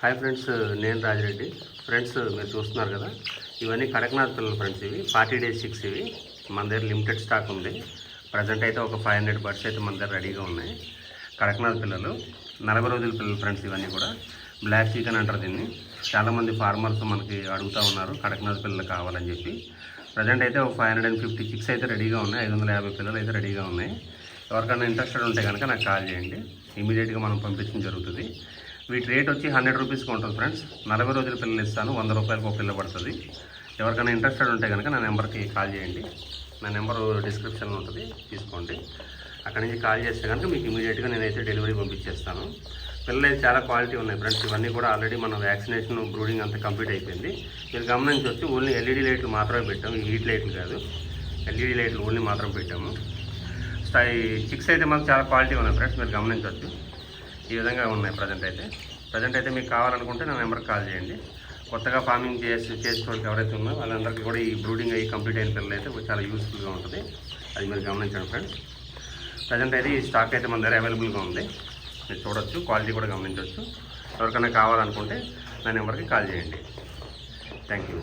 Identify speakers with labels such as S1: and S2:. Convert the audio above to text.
S1: Hi friends, నేను Rajireddy. Friends, మీరు చూస్తున్నారు కదా, ఇవన్నీ కడక్నాథ్ పిల్లలు ఫ్రెండ్స్. ఇవి 40 days chicks. ఇవి మన దగ్గర లిమిటెడ్ స్టాక్ ఉంది. ప్రజెంట్ అయితే ఒక 500 బర్డ్స్ అయితే మన దగ్గర రెడీగా ఉన్నాయి. కడక్నాథ్ పిల్లలు 40 రోజుల పిల్లలు ఫ్రెండ్స్. ఇవన్నీ కూడా బ్లాక్ చికెన్ అంటారు దీన్ని. చాలామంది ఫార్మర్స్ మనకి అడుగుతూ ఉన్నారు కడక్నాథ్ పిల్లలు కావాలని చెప్పి. ప్రజెంట్ అయితే ఒక 550 chicks అయితే రెడీగా ఉన్నాయి. 550 పిల్లలు అయితే రెడీగా ఉన్నాయి. ఎవరికైనా ఇంట్రెస్టెడ్ ఉంటే కనుక నాకు కాల్ చేయండి. ఇమీడియట్గా మనం పంపించడం జరుగుతుంది. వీటి రేట్ వచ్చి 100 రూపీస్కి ఉంటుంది ఫ్రెండ్స్. 40 రోజుల పిల్లలు ఇస్తాను. 100 రూపాయలకు ఒక పిల్ల పడుతుంది. ఎవరికైనా ఇంట్రెస్టెడ్ ఉంటే కనుక నా నెంబర్కి కాల్ చేయండి. నా నెంబరు డిస్క్రిప్షన్లో ఉంటుంది, తీసుకోండి. అక్కడి నుంచి కాల్ చేస్తే కనుక మీకు ఇమీడియట్గా నేనైతే డెలివరీ పంపించేస్తాను. పిల్లలు అయితే చాలా క్వాలిటీ ఉన్నాయి ఫ్రెండ్స్. ఇవన్నీ కూడా ఆల్రెడీ మన వ్యాక్సినేషన్ బ్రూడింగ్ అంతా కంప్లీట్ అయిపోయింది. మీరు గమనించవచ్చు, ఓన్లీ ఎల్ఈడి లైట్లు మాత్రమే పెట్టాము. ఈ హీట్ లైట్లు కాదు, ఎల్ఈడి లైట్లు ఓన్లీ మాత్రం పెట్టాము. చిక్స్ అయితే మాకు చాలా క్వాలిటీ ఉన్నాయి ఫ్రెండ్స్. మీరు గమనించవచ్చు, ఈ విధంగా ఉన్నాయి. ప్రజెంట్ అయితే మీకు కావాలనుకుంటే నా నెంబర్కి కాల్ చేయండి. కొత్తగా ఫార్మింగ్ చేసుకోవడానికి ఎవరైతే ఉన్నారో వాళ్ళందరికీ కూడా ఈ బ్రూడింగ్ అయ్యి కంప్లీట్ అయిన పిల్లలు అయితే చాలా యూస్ఫుల్గా ఉంటుంది. అది మీరు గమనించండి ఫ్రెండ్స్. ప్రజెంట్ అయితే ఈ స్టాక్ అయితే మన దగ్గర అవైలబుల్గా ఉంది. మీరు చూడొచ్చు, క్వాలిటీ కూడా గమనించవచ్చు. ఎవరికైనా కావాలనుకుంటే నా నెంబర్కి కాల్ చేయండి. Thank you.